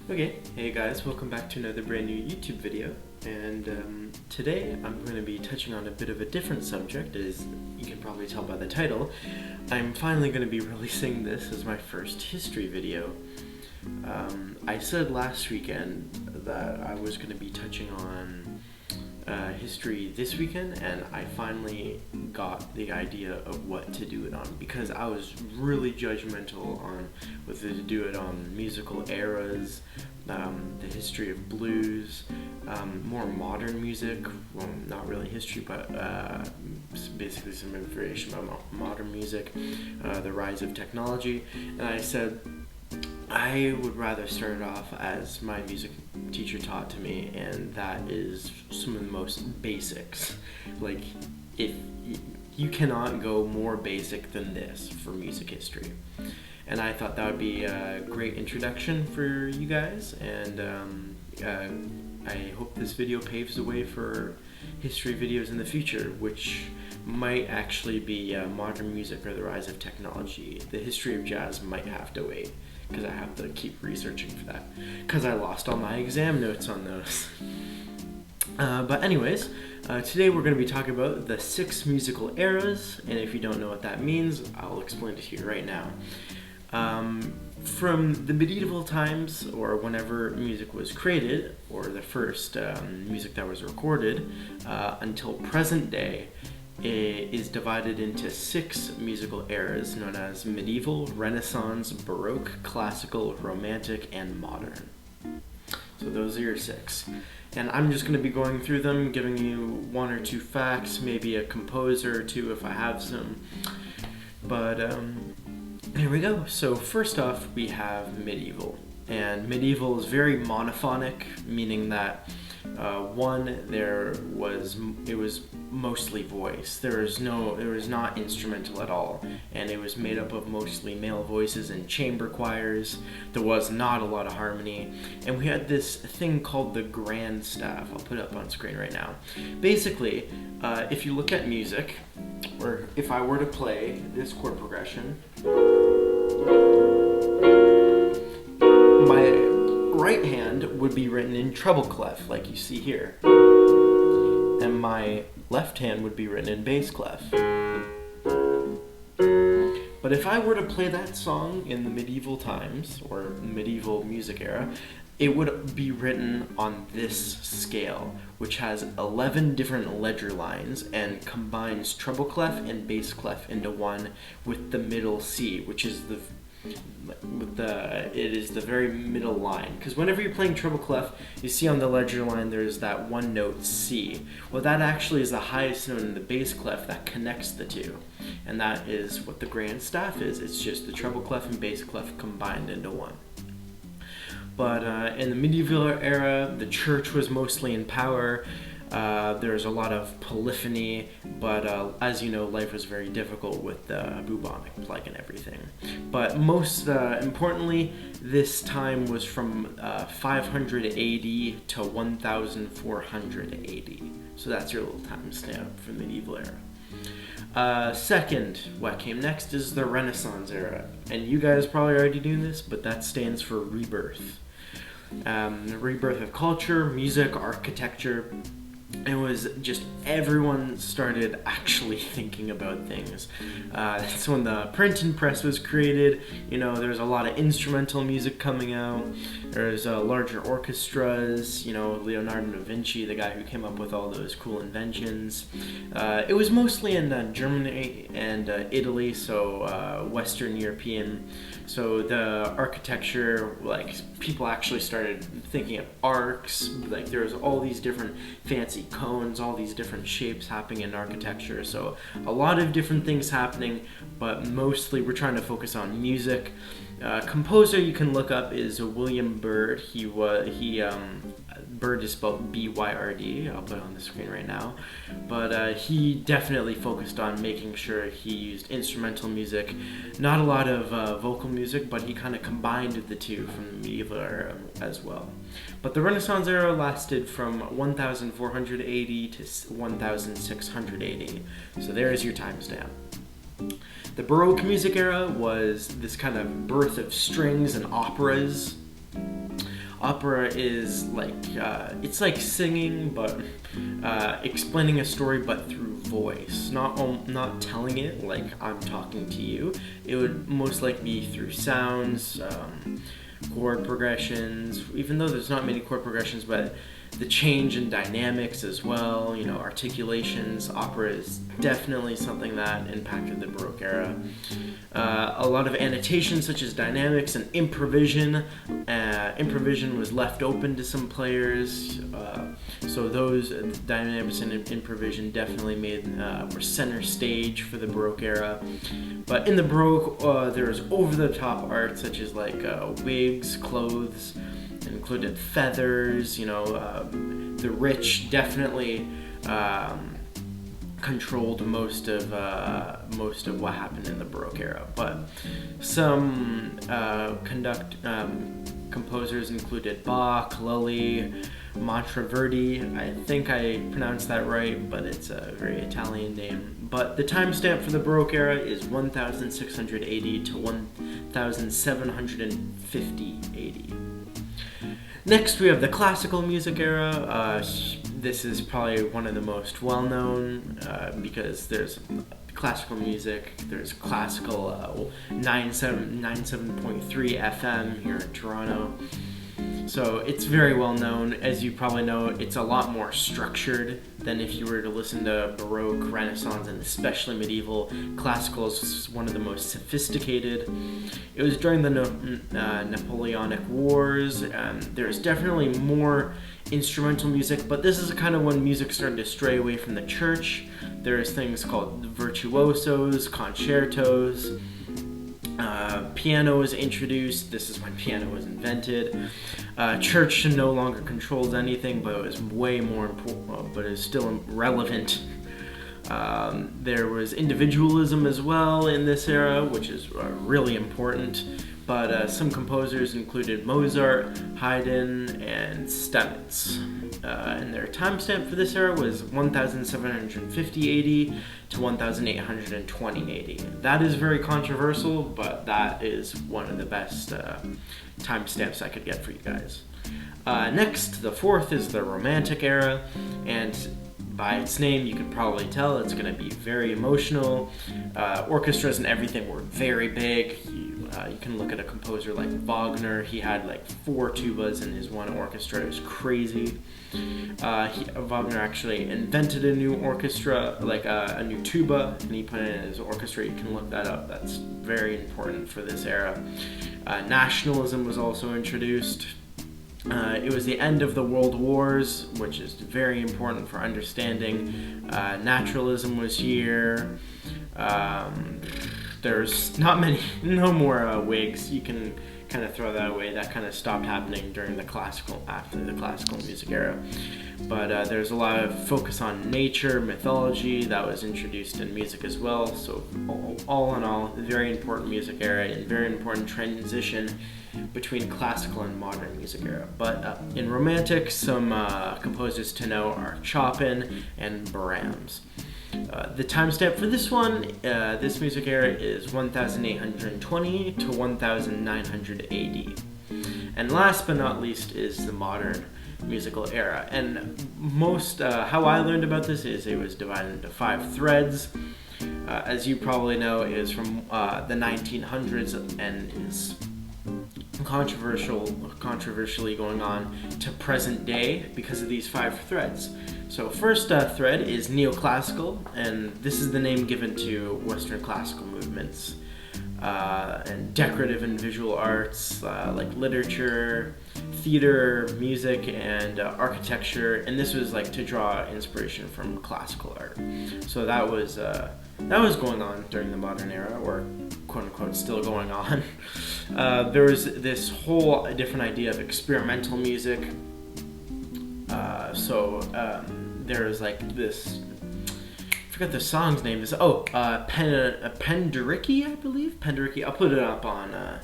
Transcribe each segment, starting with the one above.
Okay, hey guys, welcome back to another brand new YouTube video. And today I'm going to be touching on a bit of a different subject. As you can probably tell by the title, I'm finally going to be releasing this as my first history video. I said last weekend that I was going to be touching on history this weekend, and I finally got the idea of what to do it on, because I was really judgmental on whether to do it on musical eras, the history of blues, more modern music, well, not really history, but basically some information about modern music, the rise of technology. And I said I would rather start it off as my music teacher taught to me, and that is some of the most basics. Like, if you cannot go more basic than this for music history. And I thought that would be a great introduction for you guys, and I hope this video paves the way for history videos in the future, which might actually be modern music or the rise of technology. The history of jazz might have to wait, because I have to keep researching for that, because I lost all my exam notes on those. But anyways, today we're going to be talking about the 6 musical eras, and if you don't know what that means, I'll explain it to you right now. From the medieval times, or whenever music was created, or the first music that was recorded, until present day, it is divided into 6 musical eras known as medieval, Renaissance, Baroque, classical, romantic, and modern. So those are your 6. And I'm just going to be going through them, giving you 1 or 2 facts, maybe a composer or 2 if I have some. But here we go. So first off, we have medieval. And medieval is very monophonic, meaning that it was mostly voice. There was not instrumental at all, and it was made up of mostly male voices and chamber choirs. There was not a lot of harmony, and we had this thing called the grand staff. I'll put it up on screen right now. Basically, if you look at music, or if I were to play this chord progression, my right hand would be written in treble clef, like you see here, and my left hand would be written in bass clef. But if I were to play that song in the medieval times, or medieval music era, it would be written on this scale, which has 11 different ledger lines and combines treble clef and bass clef into one, with the middle C, which is it is the very middle line. Because whenever you're playing treble clef, you see on the ledger line there's that one note C. Well, that actually is the highest note in the bass clef that connects the two, and that is what the grand staff is. It's just the treble clef and bass clef combined into one. But in the medieval era, the church was mostly in power. There's a lot of polyphony, but as you know, life was very difficult with the bubonic plague and everything. But most importantly, this time was from 500 AD to 1400 AD. So that's your little timestamp for the medieval era. Second, what came next is the Renaissance era. And you guys probably already knew this, but that stands for rebirth. The rebirth of culture, music, architecture. It was just everyone started actually thinking about things. That's when the printing press was created. You know, there's a lot of instrumental music coming out. There's larger orchestras. You know, Leonardo da Vinci, the guy who came up with all those cool inventions. It was mostly in Germany and Italy, so Western European. So the architecture, like, people actually started thinking of arcs. Like, there was all these different fancy cones, all these different shapes happening in architecture. So a lot of different things happening, but mostly we're trying to focus on music. Composer you can look up is William Byrd. Byrd is spelled B-Y-R-D. I'll put it on the screen right now. But he definitely focused on making sure he used instrumental music. Not a lot of vocal music, but he kind of combined the two from the medieval era as well. But the Renaissance era lasted from 1400 AD to 1600 AD. So there's your timestamp. The Baroque music era was this kind of birth of strings and operas. opera is like it's like singing, but explaining a story, but through voice, not telling it like I'm talking to you. It would most likely be through sounds, chord progressions, even though there's not many chord progressions, but the change in dynamics as well, articulations. Opera is definitely something that impacted the Baroque era. A lot of annotations such as dynamics and improvisation. Improvisation was left open to some players, so those dynamics and improvisation definitely were center stage for the Baroque era. But in the Baroque, there's over-the-top art such as like wigs, clothes. It included feathers. The rich definitely controlled most of what happened in the Baroque era. But some composers included Bach, Lully, Monteverdi. I think I pronounced that right, but it's a very Italian name. But the timestamp for the Baroque era is 1680 to 1750 AD. Next, we have the classical music era. This is probably one of the most well-known because there's classical music. There's classical 97.3 FM here in Toronto. So it's very well known. As you probably know, it's a lot more structured than if you were to listen to Baroque, Renaissance, and especially medieval. Classical is one of the most sophisticated. It was during the Napoleonic Wars. There's definitely more instrumental music, but this is kind of when music started to stray away from the church. There's things called virtuosos, concertos. Piano was introduced. This is when piano was invented. Church no longer controls anything, but it was way more important, but it's still relevant. There was individualism as well in this era, which is really important. But some composers included Mozart, Haydn, and Steinmetz. And their timestamp for this era was 1750 AD to 1820 AD. That is very controversial, but that is one of the best timestamps I could get for you guys. Next, the fourth is the Romantic Era, and by its name, you could probably tell it's going to be very emotional. Orchestras and everything were very big. You can look at a composer like Wagner. He had like 4 tubas in his one orchestra. It was crazy. Wagner actually invented a new orchestra, like a new tuba, and he put it in his orchestra. You can look that up. That's very important for this era. Nationalism was also introduced. It was the end of the World Wars, which is very important for understanding. Naturalism was here. There's no more wigs. You can kind of throw that away. That kind of stopped happening after the classical music era. But there's a lot of focus on nature, mythology that was introduced in music as well. So all in all, very important music era and very important transition between classical and modern music era. But in Romantic, some composers to know are Chopin and Brahms. The timestamp for this one, this music era, is 1820 to 1900 AD. And last but not least is the modern musical era. And most, how I learned about this is it was divided into 5 threads. As you probably know, it is from the 1900s and is controversially going on to present day because of these 5 threads. So first thread is neoclassical, and this is the name given to Western classical movements and decorative and visual arts like literature, theater, music, and architecture. And this was like to draw inspiration from classical art. So that was going on during the modern era, or quote unquote still going on. There was this whole different idea of experimental music. There was like this, I forgot the song's name is, Penderecki, I believe. Penderecki, I'll put it up on the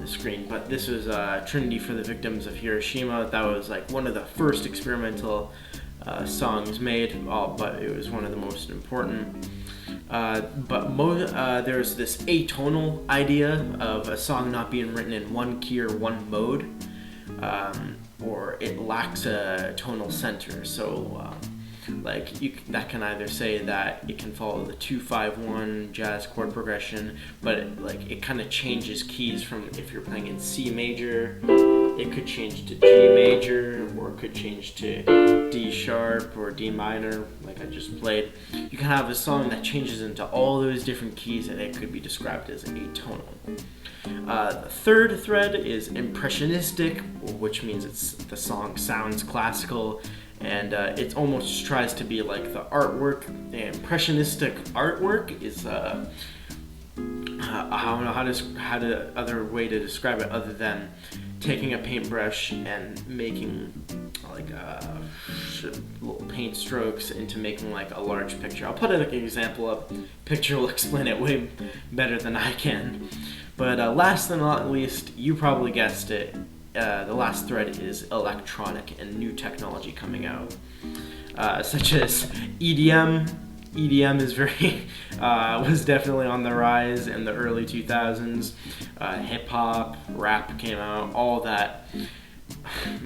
screen, but this was Trinity for the Victims of Hiroshima. That was like one of the first experimental songs made, but it was one of the most important. There's this atonal idea of a song not being written in one key or one mode. or it lacks a tonal center. So like that can either say that it can follow the 2-5-1 jazz chord progression, but it kind of changes keys from, if you're playing in C major, it could change to G major, or it could change to D sharp or D minor, like I just played. You can have a song that changes into all those different keys, and it could be described as atonal. The third thread is impressionistic, which means the song sounds classical, and it almost tries to be like the artwork. The impressionistic artwork is I don't know how to other way to describe it other than taking a paintbrush and making like little paint strokes into making like a large picture. I'll put an example up. Picture will explain it way better than I can. But last but not least, you probably guessed it, the last thread is electronic and new technology coming out, such as EDM. EDM is was definitely on the rise in the early 2000s. Hip hop, rap came out, all that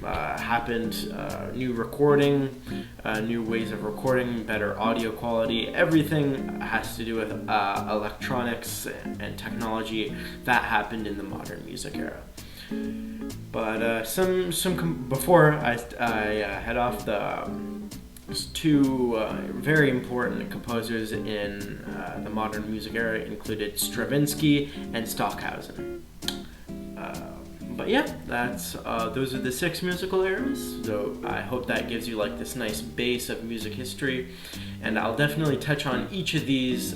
happened. New recording, new ways of recording, better audio quality. Everything has to do with electronics and technology that happened in the modern music era. But before I head off, two very important composers in the modern music era included Stravinsky and Stockhausen. But yeah, those are the 6 musical eras. So I hope that gives you like this nice base of music history, and I'll definitely touch on each of these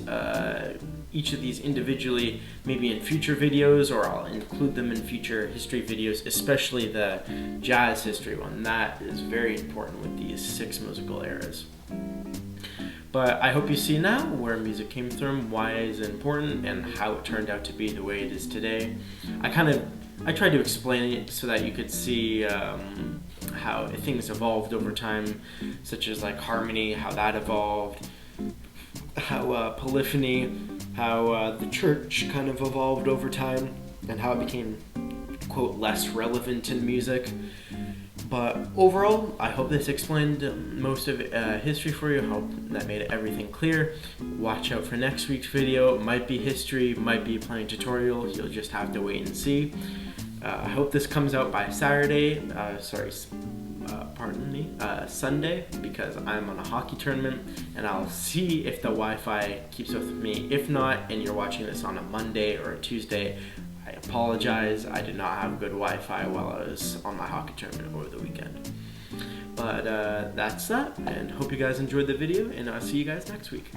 individually, maybe in future videos, or I'll include them in future history videos, especially the jazz history one. That is very important with these 6 musical eras. But I hope you see now where music came from, why it is important, and how it turned out to be the way it is today. I tried to explain it so that you could see how things evolved over time, such as like harmony, how that evolved, how polyphony, how the church kind of evolved over time, and how it became, quote, less relevant in music. But overall, I hope this explained most of history for you. I hope that made everything clear. Watch out for next week's video. It might be history, might be playing tutorial. You'll just have to wait and see. I hope this comes out by Saturday. Sunday, because I'm on a hockey tournament, and I'll see if the Wi-Fi keeps up with me. If not, and you're watching this on a Monday or a Tuesday, I apologize. I did not have good Wi-Fi while I was on my hockey tournament over the weekend. But that's that, and hope you guys enjoyed the video, and I'll see you guys next week.